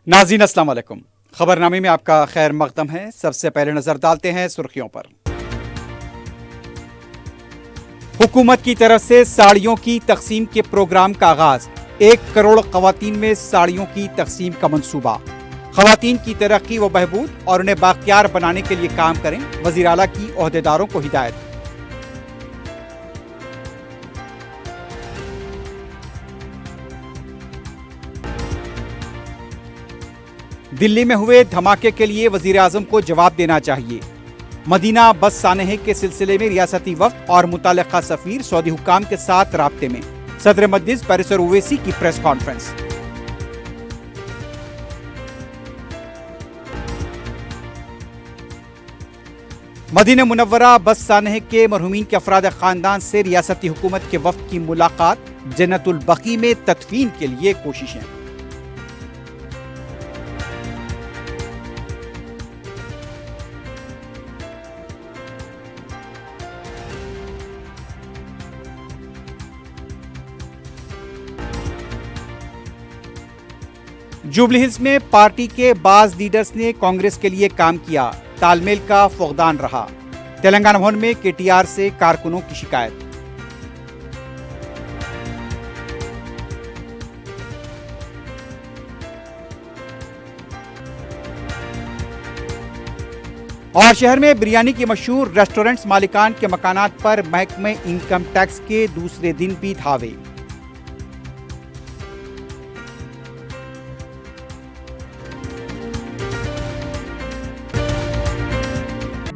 ناظرین السلام علیکم۔ خبرنامے میں آپ کا خیر مقدم ہے۔ سب سے پہلے نظر ڈالتے ہیں سرخیوں پر۔ حکومت کی طرف سے ساڑیوں کی تقسیم کے پروگرام کا آغاز۔ 1 کروڑ خواتین میں ساڑیوں کی تقسیم کا منصوبہ۔ خواتین کی ترقی و بہبود اور انہیں بااختیار بنانے کے لیے کام کریں، وزیر اعلیٰ کی عہدیداروں کو ہدایت۔ دلی میں ہوئے دھماکے کے لیے وزیر اعظم کو جواب دینا چاہیے۔ مدینہ بس سانحے کے سلسلے میں ریاستی وفد اور متعلقہ سفیر سعودی حکام کے ساتھ رابطے میں۔ صدر مجلس پیرسر اویسی کی پریس کانفرنس۔ مدینہ منورہ بس سانحے کے مرحومین کے افراد خاندان سے ریاستی حکومت کے وفد کی ملاقات۔ جنت البقیع میں تدفین کے لیے کوششیں۔ جوبلی ہلز میں پارٹی کے بعض لیڈرز نے کانگریس کے لیے کام کیا، تال میل کا فقدان رہا۔ تلنگانہ بھون میں کے ٹی آر سے کارکنوں کی شکایت۔ اور شہر میں بریانی کی مشہور ریسٹورنٹس مالکان کے مکانات پر محکمہ انکم ٹیکس کے دوسرے دن بھی دھاوے۔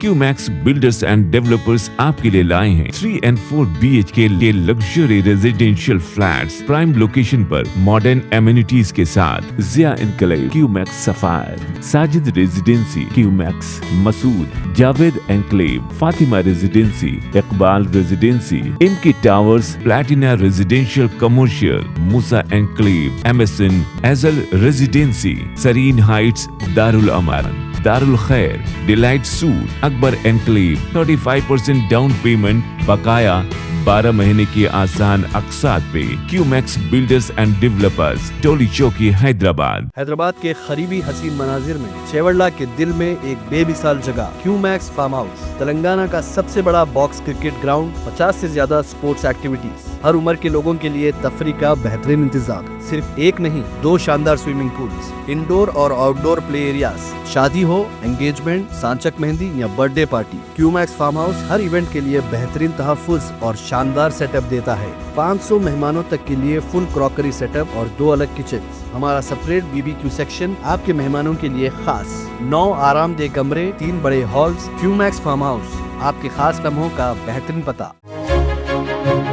کیو میکس بلڈرز اینڈ ڈیولپرز آپ کے لیے لائے ہیں 3 and 4 BHK کے luxury residential flats prime location پر ماڈرن ایمینٹیز کے ساتھ۔ Zia enclave, Q Max sapphire, Sajid residency, Q Max Masood, Javed enclave, Fatima residency, Iqbal residency, M K towers, platina residential commercial, Musa enclave, MSN ایزل residency, Sareen heights, Darulaman, Darulkhair, delight suite, Akbar enclave, 35% down payment بقایا 12 مہینے کی آسان اقساط پہ۔ Q Max builders and developers, Toli Chowki, Hyderabad کے قریبی حسین مناظر میں چیوڑلہ کے دل میں ایک بے مثال جگہ، کیو میکس فارم ہاؤس، تلنگانہ کا سب سے بڑا باکس کرکٹ گراؤنڈ، 50 سے زیادہ سپورٹس ایکٹیویٹیز، ہر عمر کے لوگوں کے لیے تفریح کا بہترین انتظام۔ صرف ایک نہیں، 2 شاندار سوئمنگ پولز، انڈور اور آؤٹ ڈور پلے ایریاز، شادی ہو، انگیجمنٹ، سانچک مہندی یا برتھ ڈے پارٹی، کیو میکس فارم ہاؤس ہر ایونٹ کے لیے بہترین تحفظ اور شاندار سیٹ اپ دیتا ہے۔ 500 مہمانوں تک کے لیے فل کراکری سیٹ اپ اور 2 الگ کچنز۔ ہمارا سپریٹ BBQ سیکشن آپ کے مہمانوں کے لیے خاص، 9 آرام دہ کمرے، 3 بڑے ہالز۔ کیو میکس فارم ہاؤس، آپ کے خاص لمحوں کا بہترین پتہ۔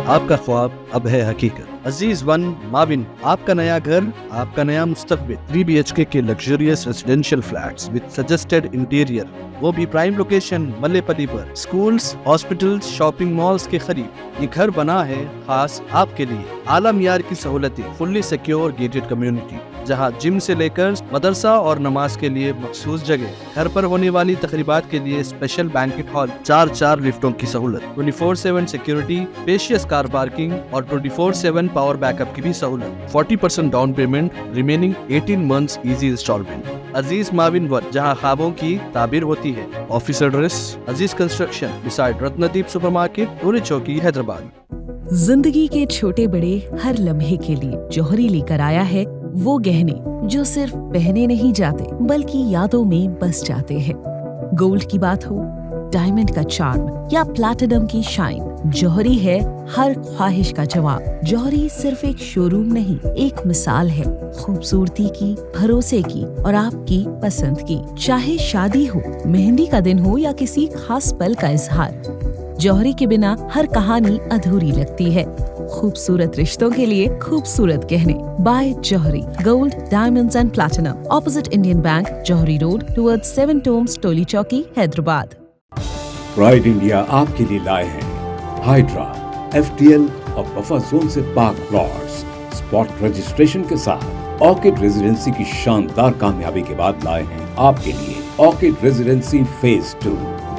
آپ کا خواب اب ہے حقیقت۔ عزیز ون ماون، آپ کا نیا گھر، آپ کا نیا مستقبل۔ 3 BHK کے luxurious residential flats with suggested interior, وہ بھی پرائم لوکیشن ملے پلی پر، سکولز، ہاسپٹلز، شاپنگ مالز کے قریب۔ یہ گھر بنا ہے خاص آپ کے لیے، اعلیٰ معیار کی سہولتیں، فلی سیکیور گیٹڈ کمیونٹی، جہاں جم سے لے کر مدرسہ اور نماز کے لیے مخصوص جگہ، گھر پر ہونے والی تقریبات کے لیے اسپیشل بینکٹ ہال، 4 لفٹوں کی سہولت، 24/7 سیکیورٹی، اسپیشیس کار پارکنگ اور 24/7 پاور بیک اپ کی بھی سہولت۔ 40% down payment, remaining 18 months easy installment. Aziz ماون ون، جہاں خوابوں کی تعبیر ہوتی ہے۔ Office address Aziz construction beside Ratandeep super market, Toli Chowki, Hyderabad. زندگی کے چھوٹے بڑے ہر لمحے کے لیے جوہری لے کر آیا ہے وہ گہنے جو صرف پہنے نہیں جاتے بلکہ یادوں میں بس جاتے ہیں۔ گولڈ کی بات ہو، ڈائمنڈ کا چارم یا پلاٹینم کی شائن، جوہری ہے ہر خواہش کا جواب۔ جوہری صرف ایک شو روم نہیں، ایک مثال ہے، خوبصورتی کی، بھروسے کی اور آپ کی پسند کی۔ چاہے شادی ہو، مہندی کا دن ہو یا کسی خاص پل کا اظہار، جوہری کے بنا ہر کہانی ادھوری لگتی ہے۔ خوبصورت رشتوں کے لیے خوبصورت گہنے، بائے جوہری، gold, diamonds and platinum, opposite Indian bank, جوہری روڈ، ٹورڈ 7 ٹومز، ٹولی چوکی، حیدرآباد۔ پرائڈ انڈیا آپ کے لیے لائے ہیں ہائیڈرا، FTL اور بفر زون سے پاک پلاٹس، اسپاٹ رجسٹریشن کے ساتھ۔ آرکڈ ریزیڈنسی کی شاندار کامیابی کے بعد لائے ہیں آپ کے لیے آرکڈ ریزیڈنسی فیز 2،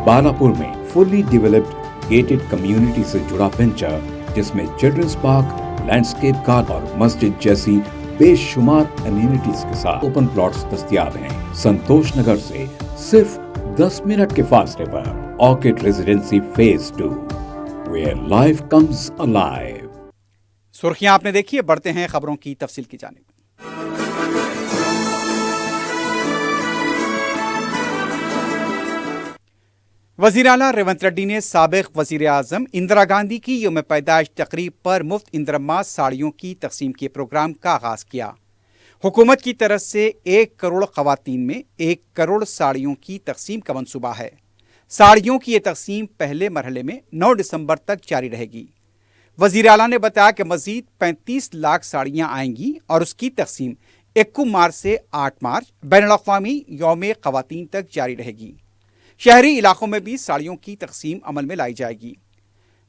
بالاپور میں فلی ڈیولپڈ گیٹڈ کمیونٹی سے جڑا وینچر، جس میں چلڈرنس پارک، لینڈسکیپ گارڈن اور مسجد جیسی बेशुमार एमिनिटीज के साथ ओपन प्लॉट्स दस्तयाब हैं। संतोष नगर से सिर्फ 10 मिनट के फासले पर orchid residency phase 2, where life comes alive। सुर्खियां आपने देखी है, बढ़ते हैं खबरों की तफसील की जानिब। वज़ीर आला रेवंत रेड्डी ने साबिक वज़ीर आज़म इंदिरा गांधी की यौम पैदाइश तकरीब पर मुफ्त इंदिरम्मा साड़ियों की तकसीम के प्रोग्राम का आगाज़ किया। हुकूमत की तरफ से 1 करोड़ ख़वातीन में 1 करोड़ साड़ियों की तकसीम का मंसूबा है। साड़ियों की ये तकसीम पहले मरहले में 9 दिसंबर तक जारी रहेगी। वज़ीर आला ने बताया कि मज़ीद 35 लाख साड़ियाँ आएंगी और उसकी तकसीम 21 मार्च से 8 मार्च बैनुल-अक़वामी यौम ख़वातीन तक जारी रहेगी। शहरी इलाकों में भी साड़ियों की तकसीम अमल में लाई जाएगी।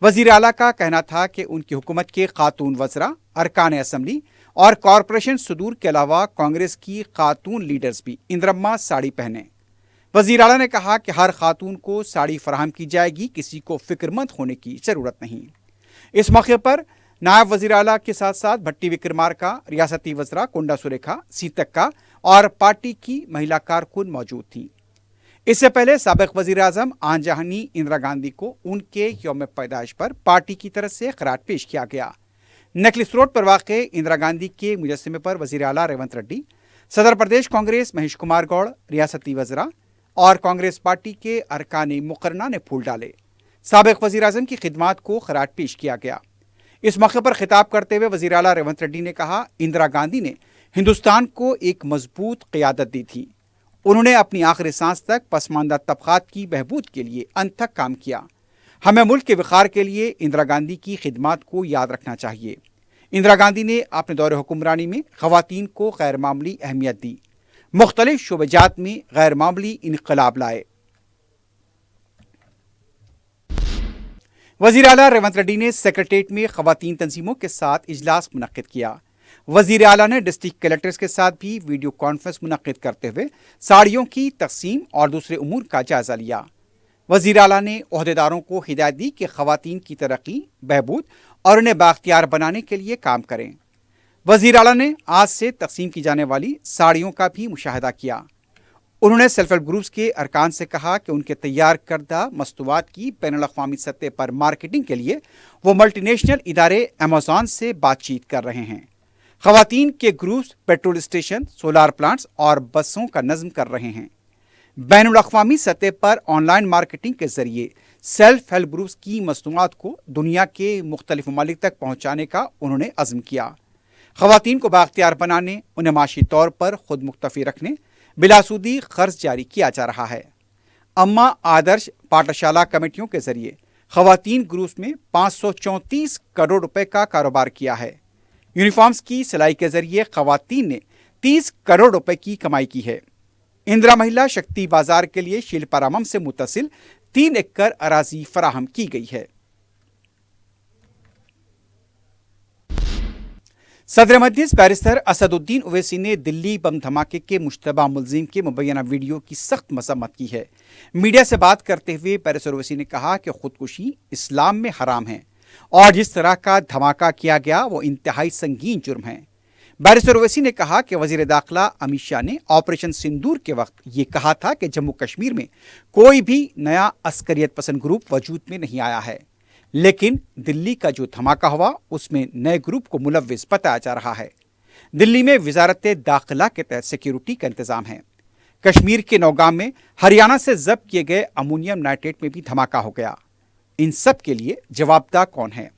वज़ीर आला का कहना था कि उनकी हुकूमत के खातून वज़रा, अरकान असम्बली और कॉरपोरेशन सदूर के अलावा कांग्रेस की खातून लीडर्स भी इंदिरम्मा साड़ी पहने। वज़ीर आला ने कहा कि हर खातून को साड़ी फराहम की जाएगी, किसी को फिक्रमंद होने की ज़रूरत नहीं। इस मौके पर नायब वज़ीर आला के साथ साथ भट्टी विक्रमार्का, रियासती वज़रा कुंडा सुरेखा, सीतक्का और पार्टी की महिला कारकुन मौजूद थीं। इससे पहले साबिक वज़ीर आज़म आन जहानी इंदिरा गांधी को उनके यौम पैदाइश पर पार्टी की तरफ से खराज पेश किया गया। नेकलेस रोड पर वाक़ इंदिरा गांधी के मुजस्समे पर वज़ीर आला रेवंत रेड्डी, सदर प्रदेश कांग्रेस महेश कुमार गौड़, रियासती वज़रा और कांग्रेस पार्टी के अरकान मुकर्रना ने फूल डाले। साबिक वज़ीर आज़म की खिदमात को खराज पेश किया गया। इस मौके पर खिताब करते हुए वज़ीर आला रेवंत रेड्डी ने कहा, इंदिरा गांधी ने हिंदुस्तान को एक मजबूत क़यादत दी थी। उन्होंने अपनी आखिरी सांस तक पसमानदा तबक़ात की बहबूद के लिए अनथक काम किया। हमें मुल्क के वक़ार के लिए इंदिरा गांधी की खिदमात को याद रखना चाहिए। इंदिरा गांधी ने अपने दौरे हुक्मरानी में ख़वातीन को गैर मामूली अहमियत दी, मुख्तलिफ शोबेजात में गैर मामूली इनकलाब लाए। वज़ीर आला रेवंत रेड्डी ने सेक्रेटेरिएट में ख़वातीन तंजीमों के साथ इजलास मुनक्किद किया। वज़ीर आला ने डिस्ट्रिक्ट कलेक्टर्स के साथ भी वीडियो कॉन्फ्रेंस मुनक्किद करते हुए साड़ियों की तकसीम और दूसरे उमूर का जायज़ा लिया। वज़ीर आला ने ओहदेदारों को हिदायत दी कि ख़वातीन की तरक्की, बहबूद और उन्हें बाख्तियार बनाने के लिए काम करें। वज़ीर आला ने आज से तकसीम की जाने वाली साड़ियों का भी मुशाहिदा किया। उन्होंने सेल्फ हेल्प ग्रुप्स के अरकान से कहा कि उनके तैयार करदा मस्तूआत की बैनुल-अक़वामी सतह पर मार्केटिंग के लिए वो मल्टीनेशनल इदारे अमेज़ॉन से बातचीत कर रहे हैं। ख़वातीन के groups petrol station, solar plants और बसों का नज़्म कर रहे हैं। बैनुल-अक़वामी सतह पर ऑनलाइन मार्केटिंग के ज़रिए सेल्फ हेल्प ग्रुप्स की मसनूआत को दुनिया के मुख्तलिफ ममालिक तक पहुँचाने का उन्होंने अज़्म किया। ख़वातीन को बाख्तियार बनाने, उन्हें माशी तौर पर खुद मुक्तफ़ी रखने बिलासूदी क़र्ज़ जारी किया जा रहा है। अम्मा आदर्श पाठशाला कमेटियों के ज़रिए ख़वातीन ग्रुप्स में 534 करोड़ रुपए का कारोबार किया है। यूनिफॉर्म्स की सिलाई के जरिए ख़वातीन ने 30 करोड़ रुपए की कमाई की है। इंदिरा महिला शक्ति बाजार के लिए शिल्पारामम से मुत्तसिल 3 एकड़ अराजी फराहम की गई है। सदर मजलिस बैरिस्टर असदुद्दीन ओवैसी ने दिल्ली बम धमाके के मुश्तबा मुलजिम के मुबैना वीडियो की सख्त मजम्मत की है। मीडिया से बात करते हुए बैरिस्टर ओवैसी ने कहा कि खुदकुशी इस्लाम में हराम है और जिस तरह का धमाका किया गया वो इंतहाई संगीन जुर्म है। बैरिस्टर ओवैसी ने कहा कि वज़ीर दाखिला अमित शाह ने ऑपरेशन सिंदूर के वक्त ये कहा था कि जम्मू कश्मीर में कोई भी नया अस्करियत पसंद ग्रुप वजूद में नहीं आया है, लेकिन दिल्ली का जो धमाका हुआ उसमें नए ग्रुप को मुलव्विस बताया जा रहा है। दिल्ली में वजारत दाखिला के तहत सिक्योरिटी का इंतजाम है। कश्मीर के नौगाम में हरियाणा से जब्त किए गए अमोनियम नाइट्रेट में भी धमाका हो गया। इन सब के लिए जवाबदार कौन है?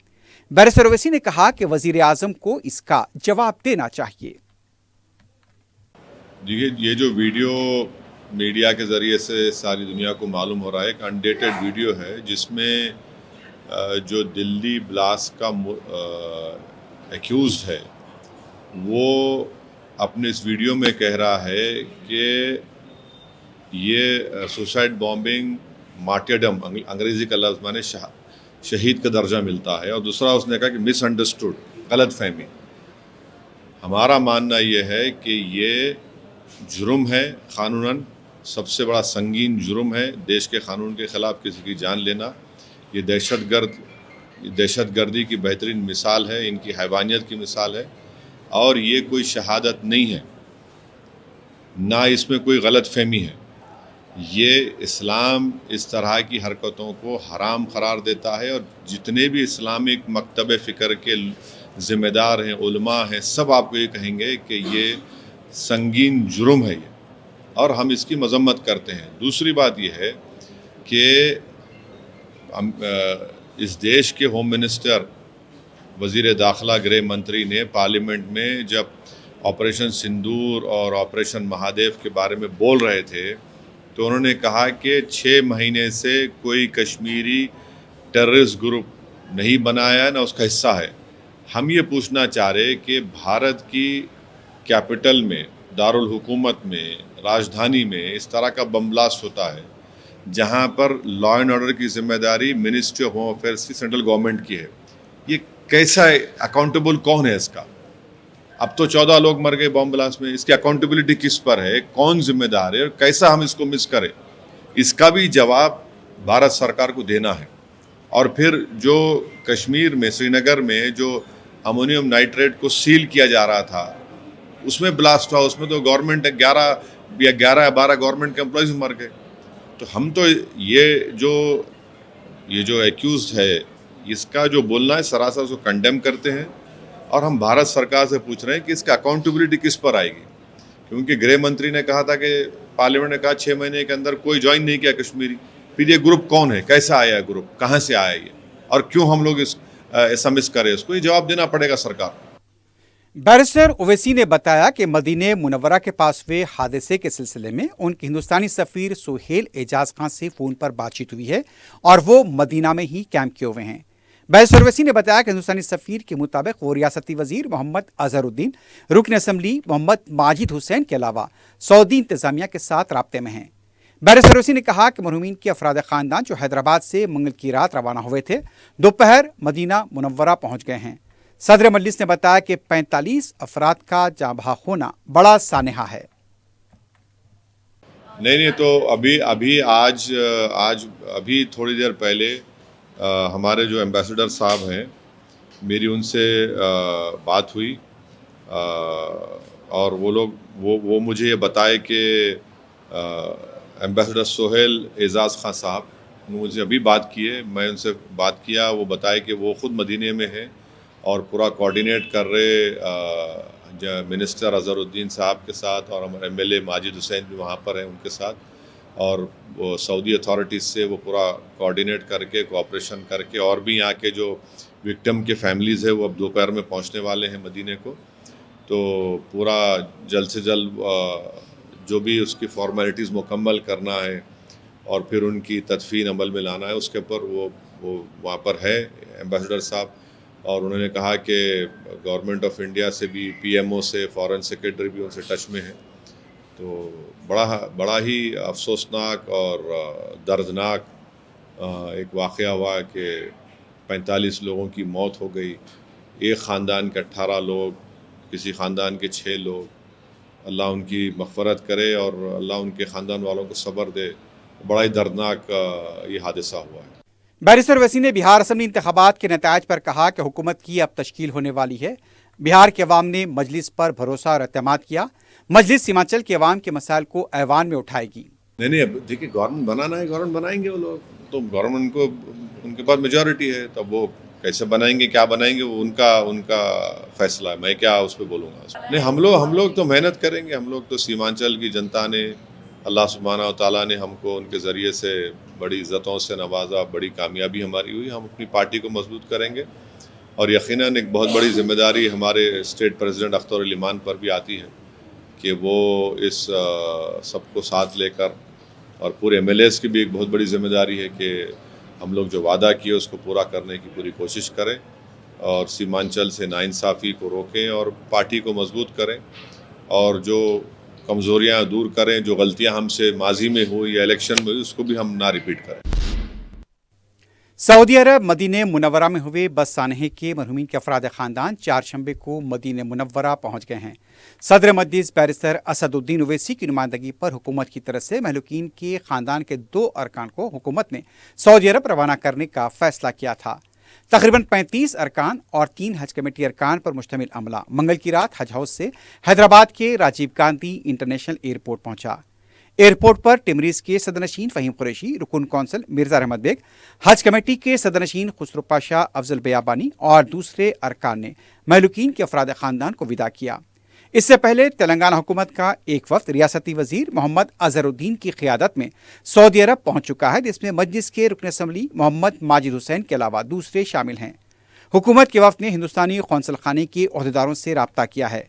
बैरिस्टर ओवैसी ने कहा कि वजीर आजम को इसका जवाब देना चाहिए। देखिए, ये जो वीडियो मीडिया के ज़रिए से सारी दुनिया को मालूम हो रहा है, एक अनडेटेड वीडियो है जिसमें जो दिल्ली ब्लास्ट का एक्यूज्ड है वो अपने इस वीडियो में कह रहा है कि ये सुसाइड बॉम्बिंग मार्टियरडम, अंग्रेज़ी का लफ्ज़ माने शहीद का दर्जा मिलता है, और दूसरा उसने कहा कि मिसअंडरस्टूड, गलत फहमी। हमारा मानना ये है कि ये जुर्म है, क़ानूनन सबसे बड़ा संगीन जुर्म है। देश के क़ानून के ख़िलाफ़ किसी की जान लेना, ये दहशतगर्दी की बेहतरीन मिसाल है, इनकी हैवानियत की मिसाल है। اور یہ کوئی شہادت نہیں ہے، نہ اس میں کوئی غلط فہمی ہے. یہ اسلام اس طرح کی حرکتوں کو حرام قرار دیتا ہے، اور جتنے بھی اسلامک مکتب فکر کے ذمہ دار ہیں، علماء ہیں، سب آپ کو یہ کہیں گے کہ یہ سنگین جرم ہے یہ، اور ہم اس کی مذمت کرتے ہیں. دوسری بات یہ ہے کہ اس دیش کے ہوم منسٹر، وزیر داخلہ، گرہ منتری نے پارلیمنٹ میں جب آپریشن سندور اور آپریشن مہادیو کے بارے میں بول رہے تھے تو انہوں نے کہا کہ 6 مہینے سے کوئی کشمیری ٹیررسٹ گروپ نہیں بنایا، نہ اس کا حصہ ہے. ہم یہ پوچھنا چاہ رہے کہ بھارت کی کیپٹل میں، دارالحکومت میں، راجدھانی میں اس طرح کا بم بلاسٹ ہوتا ہے جہاں پر لا اینڈ آرڈر کی ذمہ داری منسٹری آف ہوم افیئرس کی سینٹرل گورنمنٹ کی ہے. یہ کیسا اکاؤنٹیبل کون ہے اس کا؟ اب تو 14 لوگ مر گئے بم بلاسٹ میں، اس کی اکاؤنٹیبلٹی کس پر ہے؟ کون ذمہ دار ہے؟ اور کیسا ہم اس کو مس کریں؟ اس کا بھی جواب بھارت سرکار کو دینا ہے. اور پھر جو کشمیر میں، سری نگر میں جو امونیم نائٹریٹ کو سیل کیا جا رہا تھا، اس میں بلاسٹ ہوا، اس میں تو گورنمنٹ 11 یا 12 گورنمنٹ کے امپلائیز مر گئے. تو ہم تو یہ جو ایکیوزڈ ہے، اس کا جو بولنا ہے سراسر اس کو کنڈیم کرتے ہیں، اور ہم بھارت سرکار سے پوچھ رہے ہیں کہ اس کا اکاؤنٹیبلٹی کس پر آئے گی. کیونکہ گرہ منتری نے کہا تھا کہ پارلیمنٹ نے کہا 6 مہینے کے اندر کوئی جوائن نہیں کیا کشمیری. پھر یہ گروپ کون ہے؟ کیسا آیا گروپ؟ کہاں سے آیا یہ؟ اور کیوں ہم لوگ ایسا مس کریں؟ اس کو یہ جواب دینا پڑے گا سرکار. بیرسٹر اویسی نے بتایا کہ مدینہ منورہ کے پاس ہوئے حادثے کے سلسلے میں ان کے ہندوستانی سفیر سہیل اعجاز خان سے فون پر بات چیت ہوئی ہے اور وہ مدینہ میں ہی کیمپ کیے ہوئے ہیں. بیرسٹر اویسی نے بتایا کہ ہندوستانی سفیر کے مطابق وہ ریاستی وزیر محمد اظہر الدین، رکن اسمبلی محمد ماجد حسین کے علاوہ سعودی انتظامیہ کے ساتھ رابطے میں ہیں. بیرسٹر اویسی نے کہا کہ مرحومین کے افراد خاندان جو حیدرآباد سے منگل کی رات روانہ ہوئے تھے، دوپہر مدینہ منورہ پہنچ گئے ہیں. صدر مجلس نے بتایا کہ 45 افراد کا جاں بحق ہونا بڑا سانحہ ہے. نہیں تو ابھی تھوڑی دیر پہلے ہمارے جو ایمبیسڈر صاحب ہیں، میری ان سے بات ہوئی، اور وہ مجھے یہ بتائے کہ ایمبیسڈر سہیل اعجاز خان صاحب نے مجھے ابھی بات کی ہے. میں ان سے بات کیا، وہ بتائے کہ وہ خود مدینہ میں ہیں اور پورا کوارڈینیٹ کر رہے منسٹر اظہر الدین صاحب کے ساتھ، اور ہمارے ایم ایل اے ماجد حسین بھی وہاں پر ہیں ان کے ساتھ، اور وہ سعودی اتھارٹیز سے وہ پورا کوارڈینیٹ کر کے، کوآپریشن کر کے، اور بھی یہاں کے جو وکٹم کے فیملیز ہیں وہ اب دوپہر میں پہنچنے والے ہیں مدینہ کو. تو پورا جلد سے جلد جو بھی اس کی فارمیلٹیز مکمل کرنا ہے اور پھر ان کی تدفین عمل میں لانا ہے، اس کے اوپر وہ وہاں پر ہے ایمبیسڈر صاحب. اور انہوں نے کہا کہ گورنمنٹ آف انڈیا سے بھی، پی ایم او سے، فارن سیکرٹری بھی ان سے ٹچ میں ہیں. تو بڑا ہی افسوسناک اور دردناک ایک واقعہ ہوا کہ 45 لوگوں کی موت ہو گئی. ایک خاندان کے 18 لوگ، کسی خاندان کے 6 لوگ. اللہ ان کی مغفرت کرے اور اللہ ان کے خاندان والوں کو صبر دے. بڑا ہی دردناک یہ حادثہ ہوا ہے. بیرسٹر اویسی نے بہار اسمبلی انتخابات کے نتائج پر کہا کہ حکومت کی اب تشکیل ہونے والی ہے. بہار کے عوام نے مجلس پر بھروسہ اور اعتماد کیا. مجلس سیمانچل کے عوام کے مسائل کو ایوان میں اٹھائے گی. نہیں اب دیکھیے، گورنمنٹ بنانا ہے، گورنمنٹ بنائیں گے وہ لوگ. تو گورنمنٹ کو، ان کے پاس میجورٹی ہے، تب وہ کیسے بنائیں گے، کیا بنائیں گے، وہ ان کا فیصلہ ہے. میں کیا اس پہ بولوں گا؟ نہیں، ہم لوگ تو محنت کریں گے. ہم لوگ تو سیمانچل کی جنتا نے، اللہ سبحانہ و تعالیٰ نے ہم کو ان کے ذریعے سے بڑی عزتوں سے نوازا، بڑی کامیابی ہماری ہوئی. ہم اپنی پارٹی کو مضبوط کریں گے، اور یقیناً ایک بہت بڑی ذمہ داری ہمارے اسٹیٹ پریزیڈنٹ اختر علی مان پر بھی آتی ہے کہ وہ اس سب کو ساتھ لے کر، اور پورے ایم ایل ایز کی بھی ایک بہت بڑی ذمہ داری ہے کہ ہم لوگ جو وعدہ کیے اس کو پورا کرنے کی پوری کوشش کریں، اور سیمانچل سے ناانصافی کو روکیں اور پارٹی کو مضبوط کریں، اور جو کمزوریاں دور کریں. جو غلطیاں ہم سے ماضی میں ہوئی یا الیکشن میں ہوئی، اس کو بھی ہم نہ ریپیٹ کریں. سعودی عرب مدینہ منورہ میں ہوئے بس سانحے کے مرحومین کے افراد خاندان 4 شنبے کو مدینہ منورہ پہنچ گئے ہیں. صدر مجلس بیرسٹر اسد الدین اویسی کی نمائندگی پر حکومت کی طرف سے مہلوکین کے خاندان کے 2 ارکان کو حکومت نے سعودی عرب روانہ کرنے کا فیصلہ کیا تھا. तकरीबन 35 अरकान और 3 हज कमेटी अरकान पर मुश्तमिल अमला मंगल की रात हज हाउस से हैदराबाद के राजीव गांधी इंटरनेशनल एयरपोर्ट पहुंचा। एयरपोर्ट पर टिमरीज के सदरनशीन फहीम कुरैशी, रुकन कौंसल मिर्जा रहमत बेग, हज कमेटी के सदरनशीन खुसरो पाशा अफजल बयाबानी और दूसरे अरकान ने महलूकीन के अफराद खानदान को विदा किया। इससे पहले तेलंगाना हुकूमत का एक वफ्द रियासती वजीर मोहम्मद अजहरुद्दीन की क़ियादत में सऊदी अरब पहुंच चुका है, जिसमें मजलिस के रुकन असम्बली मोहम्मद माजिद हुसैन के अलावा दूसरे शामिल हैं। हुकूमत के वफ्द ने हिंदुस्तानी कौंसल खाने के अहदेदारों से रब्ता किया है।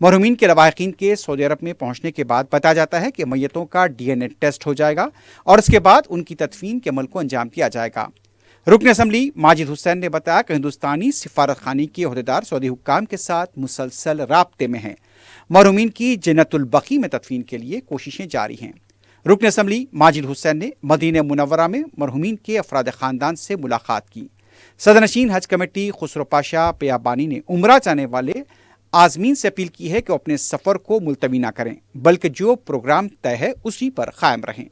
मरहूमीन के लवाहिकीन के सऊदी अरब में पहुंचने के बाद बताया जाता है कि मैयतों का DNA टेस्ट हो जाएगा और उसके बाद उनकी तदफीन के अमल को अंजाम दिया जाएगा। रुकन असम्बली माजिद हुसैन ने बताया कि हिंदुस्तानी सिफारत खानी के अहदेदार सऊदी हुक्काम के साथ मुसलसल राब्ते में हैं। मरहूमीन की जन्नतुल बकी में तदफीन के लिए कोशिशें जारी हैं। रुकन असम्बली माजिद हुसैन ने मदीना मुनव्वरा में मरहूमीन के अफराद ख़ानदान से मुलाकात की। सदरनशीन हज कमेटी खुसरो पाशा बयाबानी ने उम्रा जाने वाले आज़मीन से अपील की है कि वो अपने सफ़र को मुलतवी ना करें, बल्कि जो प्रोग्राम तय है उसी पर कायम रहें।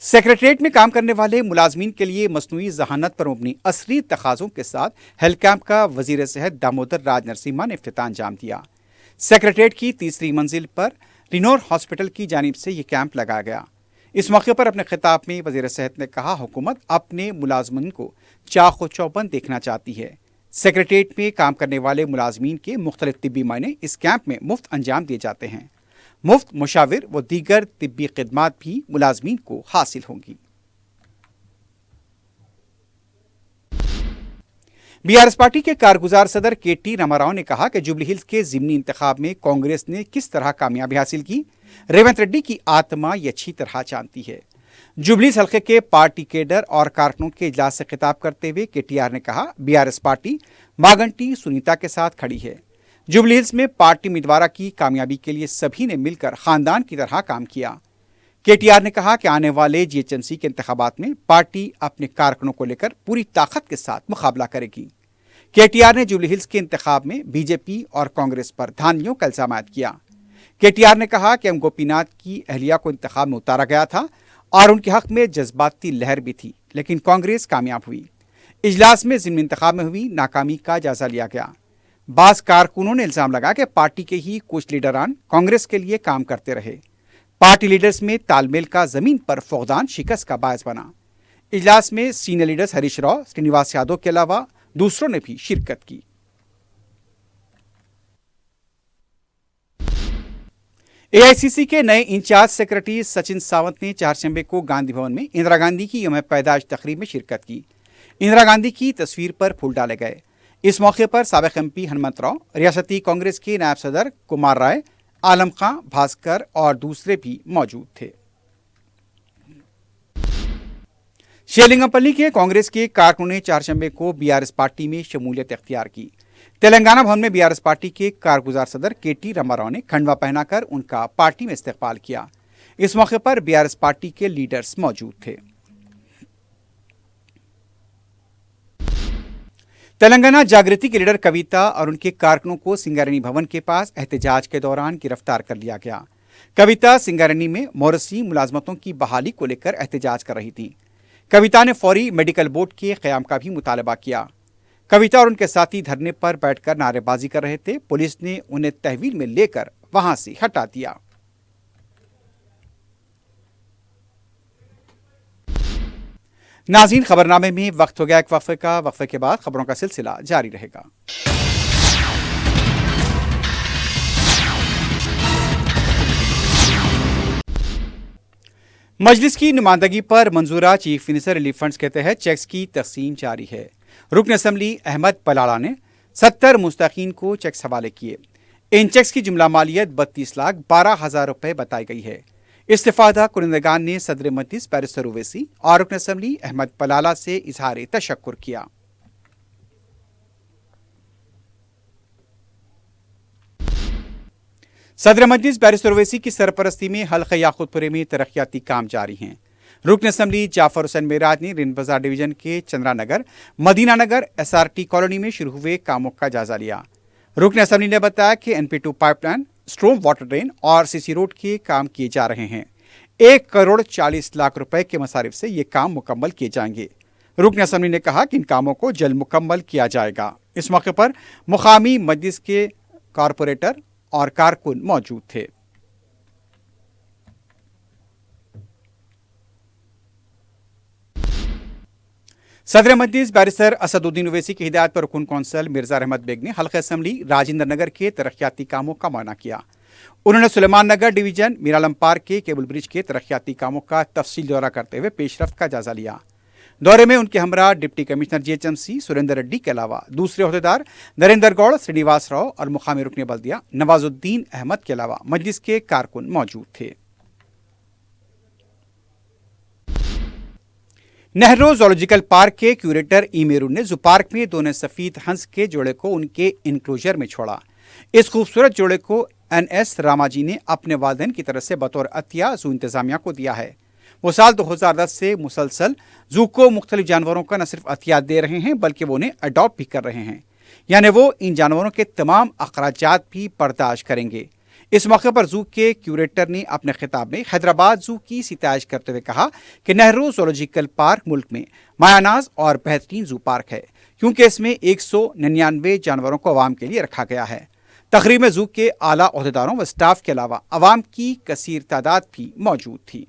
सेक्रेटरीट में काम करने वाले मुलाजमीन के लिए मसनूई जहानत पर मबनी असरी तकाज़ों के साथ हेल्थ कैंप का वजीर सेहत दामोदर राज नरसिम्हा ने इफ्तिताह अंजाम दिया। सेक्रेटरीट की तीसरी मंजिल पर रिनोर हॉस्पिटल की जानिब से ये कैंप लगाया गया। इस मौके पर अपने खिताब में वजीर सेहत ने कहा, हुकूमत अपने मुलाजमीन को चाक़ो चौबंद देखना चाहती है। सेक्रेटरीट में काम करने वाले मुलाजमीन के मुख्तलिफ तिब्बी मायने इस कैंप में मुफ्त अंजाम दिए जाते हैं। मुफ्त मुशाविर व दीगर तिब्बी खिदमात भी मुलाजमीन को हासिल होंगी। बीआरएस पार्टी के कारगुजार सदर KT रामाराव ने कहा कि जुबली हिल्स के ज़िमनी इंतखाब में कांग्रेस ने किस तरह कामयाबी हासिल की, रेवंत रेड्डी की आत्मा ये अच्छी तरह जानती है। जुबली हिल्स हल्के के पार्टी केडर और कारकुनों के इजलास से खिताब करते हुए KTR ने कहा, बीआरएस पार्टी मागंटी सुनीता के साथ खड़ी है। जुबली हिल्स में पार्टी उम्मीदवार की कामयाबी के लिए सभी ने मिलकर खानदान की तरह काम किया। KTR ने कहा कि आने वाले GHMC के इंतखाबात में पार्टी अपने कारकुनों को लेकर पूरी ताकत के साथ मुकाबला करेगी। KTR ने जुबली हिल्स के इंतखाब में बीजेपी और कांग्रेस पर धांधलियों का इल्जाम आयद किया। KTR ने कहा कि एम गोपीनाथ की अहलिया को इंतखाब में उतारा गया था और उनके हक में जज्बाती लहर भी थी, लेकिन कांग्रेस कामयाब हुई। इजलास में ज़िमनी इंतखाब में हुई नाकामी का जायजा लिया गया। बास कारकुनों ने इल्जाम लगाया कि पार्टी के ही कुछ लीडरान कांग्रेस के लिए काम करते रहे। पार्टी लीडर्स में तालमेल का जमीन पर फौकदान शिकस्त का बायस बना। इजलास में सीनियर लीडर्स हरीश राव, श्रीनिवास यादव के अलावा दूसरों ने भी शिरकत की। AICC के नए इंचार्ज सेक्रेटरी सचिन सावंत ने चारशंबे को गांधी भवन में इंदिरा गांधी की यौम पैदाइश तकरीब में शिरकत की। इंदिरा गांधी की तस्वीर पर फूल डाले गए। इस मौके पर साबिक MP हनुमंत राव, रियासती कांग्रेस के नायब सदर कुमार राय, आलम खां, भास्कर और दूसरे भी मौजूद थे। शेलिंगमपल्ली के कांग्रेस के कारकुनों ने चारशंबे को बीआरएस पार्टी में शमूलियत इख्तियार की। तेलंगाना भवन में बीआरएस पार्टी के कारगुजार सदर KT रामाराव ने खंडवा पहनाकर उनका पार्टी में इस्तकबाल किया। इस मौके पर बीआरएस पार्टी के लीडर्स मौजूद थे। तेलंगाना जागृति के लीडर कविता और उनके कारकुनों को सिंगारेनी भवन के पास एहतजाज के दौरान गिरफ्तार कर लिया गया। कविता सिंगारेनी में मोरसी मुलाजमतों की बहाली को लेकर एहतजाज कर रही थी। कविता ने फौरी मेडिकल बोर्ड के क़याम का भी मुतालबा किया। कविता और उनके साथी धरने पर बैठकर नारेबाजी कर रहे थे। पुलिस ने उन्हें तहवील में लेकर वहां से हटा दिया। नाज़रीन, खबरनामे में वक्त हो गया एक वक्फे का। वक्फे के बाद खबरों का सिलसिला जारी रहेगा। मजलिस की नुमाइंदगी पर मंजूरा चीफ मिनिस्टर रिलीफ फंड्स के तहत चेक्स की तकसीम जारी है। रुकन असम्बली अहमद पलाड़ा ने 70 मुस्तकीन को चेक्स हवाले किए। इन चेक्स की जुमला मालियत 32,12,000 रुपये बताई गई है। इस्तिफादा कुरिंदगान ने सदर मजलिस बैरिस्टर ओवैसी और रुकन असम्बली अहमद पलाला से इजहार तशक्कुर किया। सदर मजलिस बैरिस्टर ओवैसी की सरपरस्ती में हल्का याकूतपुरे में तरक्याती काम जारी हैं। रुकन असम्बली जाफर हुसैन मेराज ने रिन बाजार डिवीजन के चंद्रा नगर, मदीना नगर, SRT कॉलोनी में शुरू हुए कामों का जायजा लिया। रुकन असम्बली ने बताया कि NP2 पाइपलाइन, स्ट्रोम वाटर ड्रेन और CC रोड के काम किए जा रहे हैं। 1,40,00,000 रुपए के मसारिफ से ये काम मुकम्मल किए जाएंगे। रुकन असम्बली ने कहा कि इन कामों को जल्द मुकम्मल किया जाएगा। इस मौके पर मुकामी मजलिस के कारपोरेटर और कारकुन मौजूद थे। सदर मजलिस बैरिस्टर असदुद्दीन ओवैसी की हिदायत पर रुकन कौंसल मिर्जा रहमत बेग ने हल्का असम्बली राजेंद्र नगर के तरक्याती कामों का मुआयना किया। उन्होंने सुलेमान नगर डिवीजन मीरालम पार्क के केबल ब्रिज के तरक्याती कामों का तफसील दौरा करते हुए पेशरफ्त का जायजा लिया। दौरे में उनके हमरा deputy commissioner GHMC Surendra Reddy के अलावा दूसरे अहदेदार नरेंद्र गौड़, श्रीनिवास राव और मुकामी रुकन बल्दिया नवाजुद्दीन अहमद के अलावा मजलिस के कारकुन मौजूद थे। नेहरू ज़ूलॉजिकल पार्क के क्यूरेटर ई मेरू ने जू पार्क में दोनों सफेद हंस के जोड़े को उनके इनक्लोजर में छोड़ा। इस खूबसूरत जोड़े को NS रामाजी ने अपने वालिदैन की तरफ से बतौर अतिया जू इंतजामिया को दिया है। वो साल 2010 से मुसलसल जू को मुख्तलिफ जानवरों का न सिर्फ अतिया दे रहे हैं बल्कि वो उन्हें अडॉप्ट भी कर रहे हैं, यानी वो इन जानवरों के तमाम अखराजात भी बर्दाश्त करेंगे। इस मौके पर जू के क्यूरेटर ने अपने खिताब में हैदराबाद जू की सिताइश करते हुए कहा कि नेहरू ज़ूलॉजिकल पार्क मुल्क में मायानाज और बेहतरीन जू पार्क है, क्योंकि इसमें 199 जानवरों को आवाम के लिए रखा गया है। तकरीब में जू के आला ओहदेदारों व स्टाफ के अलावा आवाम की कसीर तादाद भी मौजूद थी।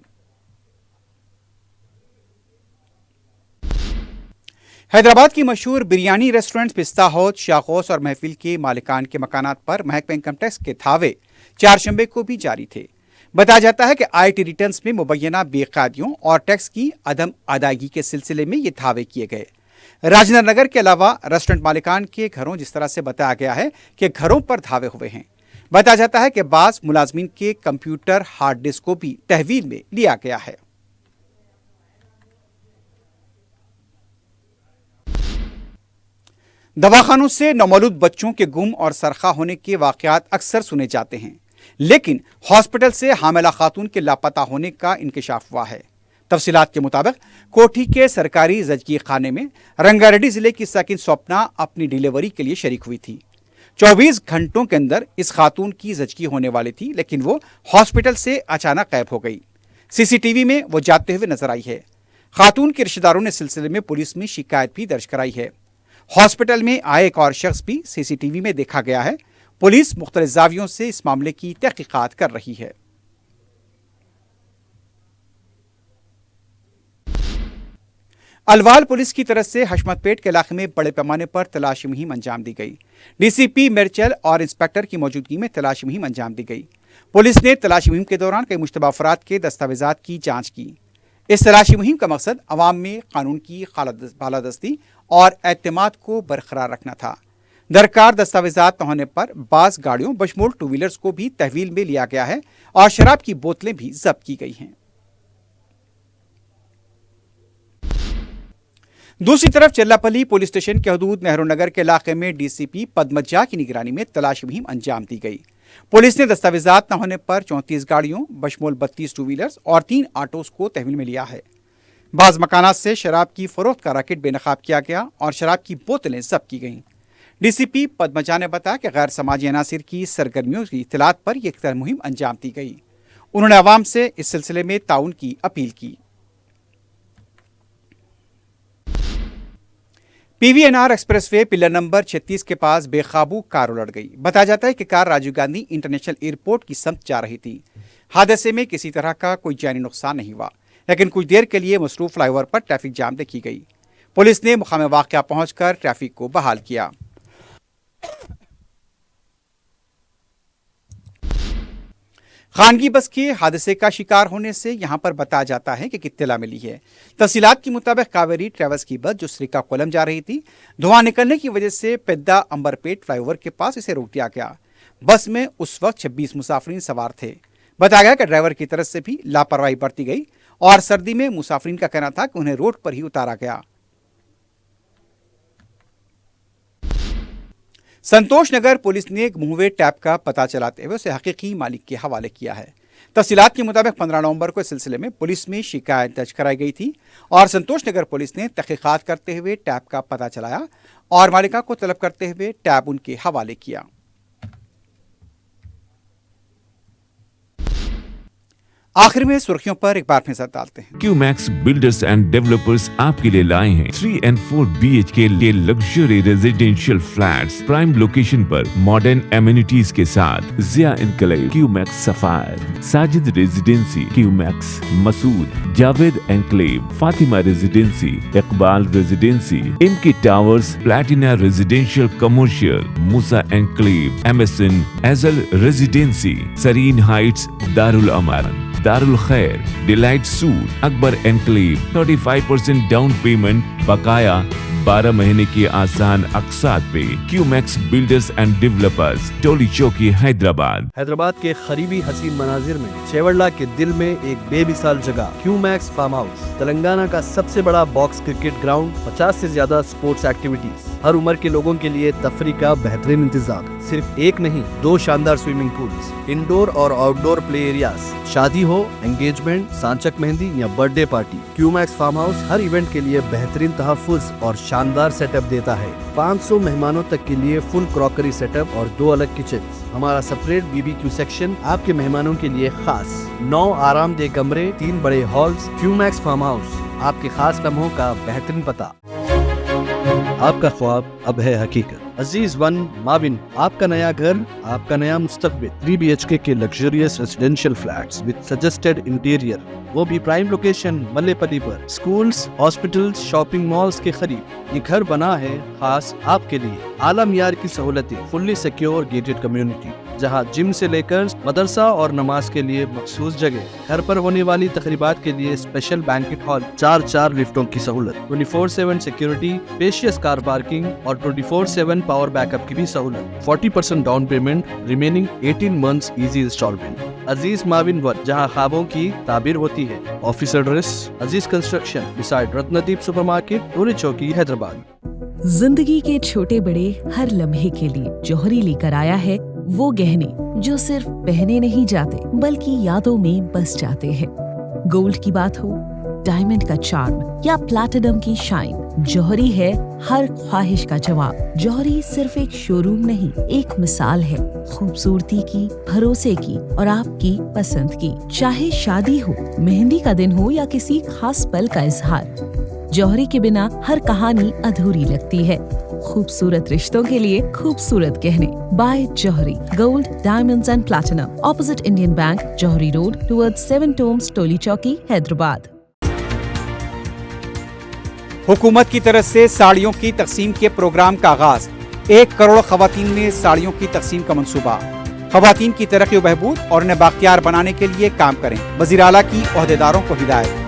हैदराबाद की मशहूर बिरयानी रेस्टोरेंट पिस्ता हाउस, शाखोस और महफिल के मालिकान के मकानात पर महकमा इनकम टैक्स के धावे चारशंबे को भी जारी थे। बताया जाता है कि IT रिटर्न्स में मुबैना बेकायदियों और टैक्स की अदम अदायगी के सिलसिले में ये धावे किए गए। राजेंद्र नगर के अलावा रेस्टोरेंट मालिकान के घरों जिस तरह से बताया गया है कि घरों पर धावे हुए हैं। बताया जाता है कि बाज़ मुलाजमीन के कंप्यूटर हार्ड डिस्क को भी तहवील में लिया गया है। दवाखानों से नौमौलूद बच्चों के गुम और सरखा होने के वाकयात अक्सर सुने जाते हैं, लेकिन हॉस्पिटल से हामिला खातून के लापता होने का इंकशाफ हुआ है। तफसीलात के मुताबिक कोठी के सरकारी जजगी खाने में रंगारेड्डी जिले की साकिन स्वप्ना अपनी डिलीवरी के लिए शरीक हुई थी। 24 घंटों के अंदर इस खातून की जजगी होने वाली थी, लेकिन वो हॉस्पिटल से अचानक गायब हो गई। CCTV में वो जाते हुए नजर आई है। खातून के रिश्तेदारों ने सिलसिले में पुलिस में शिकायत भी दर्ज कराई है। हॉस्पिटल में आए एक और शख्स भी CCTV में देखा गया है। पुलिस मुख्तलिफ जावियों से इस मामले की तहकीकात कर रही है। अलवाल पुलिस की तरफ से हशमतपेट के इलाके में बड़े पैमाने पर तलाशी मुहिम अंजाम दी गई। DCP मिर्चल और इंस्पेक्टर की मौजूदगी में तलाशी मुहिम अंजाम दी गई। पुलिस ने तलाशी मुहिम के दौरान कई मुश्तबा अफराद के दस्तावेजात की जांच की। इस तलाशी मुहिम का मकसद अवाम में कानून की बालादस्ती और एतमाद को बरकरार रखना था। दरकार दस्तावेजात न होने पर बास गाड़ियों बशमूल 2 व्हीलर्स को भी तहवील में लिया गया है और शराब की बोतलें भी जब्त की गई हैं। दूसरी तरफ चिल्लापल्ली पुलिस स्टेशन के हदूद नेहरू नगर के इलाके में DCP पद्मजा की निगरानी में तलाशी मुहिम अंजाम दी गई। पुलिस ने दस्तावेजात न होने पर 34 गाड़ियों बशमूल 32 2 व्हीलर्स और 3 ऑटोस को तहवील में लिया है। बाज़ मकानात से शराब की फरोख्त का रैकेट बेनकाब किया गया और शराब की बोतलें जब्त की गईं। DCP पद्मजा ने बताया कि गैर समाजी अनासिर की सरगर्मियों की इत्तलात पर यह मुहिम अंजाम दी गई। उन्होंने अवाम से इस सिलसिले में ताउन की अपील की। PVNR एक्सप्रेसवे पिलर नंबर 36 के पास बेकाबू कार उलट गई। बताया जाता है कि car Rajiv Gandhi international airport की समत जा रही थी। हादसे में किसी तरह का कोई जानी नुकसान नहीं हुआ, लेकिन कुछ देर के लिए मसरूफ फ्लाईओवर पर ट्रैफिक जाम देखी गई। पुलिस ने मुकाम वाक़या पहुंचकर ट्रैफिक को बहाल किया। खानगी बस के हादसे का शिकार होने से यहां पर बताया जाता है कि इत्तला मिली है। तफसीलात के मुताबिक कावेरी ट्रेवल्स की बस जो श्रीकाकुलम जा रही थी, धुआं निकलने की वजह से पेद्दा अंबरपेट फ्लाईओवर के पास इसे रोक दिया गया। बस में उस वक्त 26 मुसाफिरीन सवार थे। बताया गया कि ड्राइवर की तरफ से भी लापरवाही बरती गई और सर्दी में मुसाफिरीन का कहना था कि उन्हें रोड पर ही उतारा गया। संतोष नगर पुलिस ने एक मुहवे टैप का पता चलाते हुए उसे हकीकी मालिक के हवाले किया है। तफसीलात के मुताबिक 15 नवंबर को इस सिलसिले में पुलिस में शिकायत दर्ज कराई गई थी और संतोष नगर पुलिस ने तहकीकात करते हुए टैप का पता चलाया और मालिका को तलब करते हुए टैप उनके हवाले किया। आखिर में सुर्खियों पर एक बार फिर नजर डालते हैं। क्यूमैक्स बिल्डर्स एंड डेवलपर्स आपके लिए लाए हैं 3 and 4 BHK के luxury residential flats prime location पर मॉडर्न एमिनिटीज के साथ। Zia enclave, Qmax sapphire, Sajid residency, Qmax Masood, Javed enclave, Fatima residency, Iqbal residency, इनकी towers, Platina residential commercial, Musa enclave, MSN एजल residency, Sareen heights, Darul Aman, Darul Khair, delight suite, Akbar enclave, 35% down payment, बकाया 12 महीने की आसान अकसात पे। Qmax builders and developers, Toli Chowki, Hyderabad. Hyderabad के करीबी हसीन मनाजिर में चेवड़ला के दिल में एक बेमिसाल जगह क्यूमैक्स फार्म हाउस, तेलंगाना का सबसे बड़ा बॉक्स क्रिकेट ग्राउंड, 50 से ज्यादा स्पोर्ट्स एक्टिविटीज, हर उम्र के लोगों के लिए तफरी का बेहतरीन इंतजाम। सिर्फ एक नहीं, 2 शानदार स्विमिंग पूल्स, इंडोर और आउटडोर प्ले एरियाज, शादी हो, एंगेजमेंट, सांचक मेहंदी या birthday party, Qmax farm house हर इवेंट के लिए बेहतरीन तहफ्फुज़ और शानदार सेटअप देता है। 500 मेहमानों तक के लिए फुल क्रॉकरी सेटअप और 2 अलग किचन। हमारा सेपरेट BBQ सेक्शन आपके मेहमानों के लिए खास। 9 आरामदेह कमरे, 3 बड़े हॉल्स। क्यूमैक्स फार्म हाउस, आपके खास लम्हों का बेहतरीन पता। आपका ख्वाब अब है हकीकत। अजीज वन माविन, आपका नया घर, आपका नया मुस्तकबिल। 3 BHK के luxurious residential flats with suggested interior, वो भी प्राइम लोकेशन मल्लेपल्ली पर। स्कूल्स, हॉस्पिटल्स, शॉपिंग मॉल्स के करीब ये घर बना है खास आपके लिए। आला मियार की सहूलतें, फुल्ली सिक्योर गेटेड कम्युनिटी, जहां जिम से लेकर मदरसा और नमाज के लिए मखसूस जगह। घर पर होने वाली तकरीबात के लिए स्पेशल बैंकेट हॉल, 4 लिफ्टों की सहूलत, 24/7 सिक्योरिटी, स्पेशियस कार पार्किंग और 24/7 पावर बैकअप की भी सहूलत। 40% down payment, remaining 18 months easy installment. Aziz माविन वन, जहां ख्वाबों की ताबीर होती है। Office address Aziz construction beside Ratnadeep supermarket, Toli Chowki, Hyderabad. जिंदगी के छोटे बड़े हर लम्हे के लिए जौहरी लेकर आया है वो गहने जो सिर्फ पहने नहीं जाते बल्कि यादों में बस जाते हैं। गोल्ड की बात हो, डायमंड का चार्म या प्लैटिनम की शाइन, जौहरी है हर ख्वाहिश का जवाब। जौहरी सिर्फ एक शोरूम नहीं, एक मिसाल है खूबसूरती की, भरोसे की और आपकी पसंद की। चाहे शादी हो, मेहंदी का दिन हो या किसी खास पल का इजहार, जौहरी के बिना हर कहानी अधूरी लगती है। खूबसूरत रिश्तों के लिए खूबसूरत गहने by Jauhari. Gold, diamonds and platinum, opposite Indian bank, Jauhari road, towards 7 tombs, Toli Chowki, Hyderabad. हुकूमत की तरफ से साड़ियों की तकसीम के प्रोग्राम का आगाज। 1 करोड़ खवातीन में साड़ियों की तकसीम का मंसूबा। खवातीन की तरक्की व बहबूद और उन्हें बाख्तियार बनाने के लिए काम करें, वज़ीर आला की ओहदेदारों को हिदायत।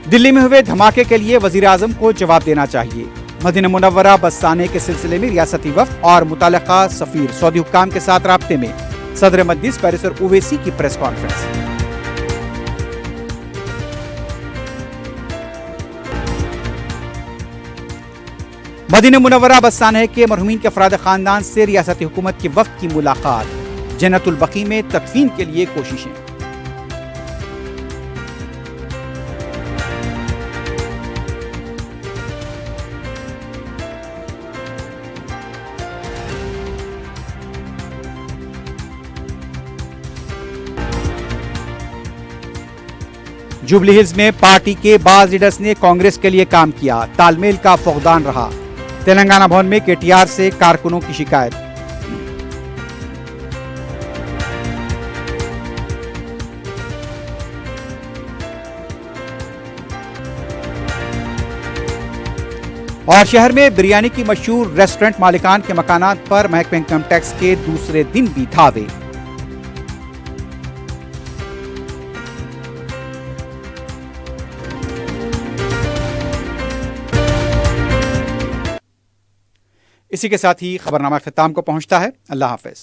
दिल्ली में हुए धमाके के लिए वजीर आजम को जवाब देना चाहिए। मदीना मुनव्वरा बसाने के सिलसिले में रियासती वफ्द और मुतल्लिका सफीर सऊदी हुक्काम के साथ राब्ते में। सदर मजलिस बैरिस्टर ओवैसी की प्रेस कॉन्फ्रेंस। मदीना मुनव्वरा बसाने के मरहूमीन के अफराद खानदान से रियासती हुकूमत की वफ्द की मुलाकात। जन्नतुल बकी में तदफीन के लिए कोशिशें। जुबली हिल्स में पार्टी के बाज लीडर्स ने कांग्रेस के लिए काम किया, तालमेल का फुकदान रहा। तेलंगाना भवन में KTR से कारकुनों की शिकायत। और शहर में बिरयानी की मशहूर रेस्टोरेंट मालिकान के मकानात पर महकमे इनकम टैक्स के दूसरे दिन भी धावे। इसी के साथ ही खबरनामा ख़िताम को पहुंचता है। अल्लाह हाफ़िज़।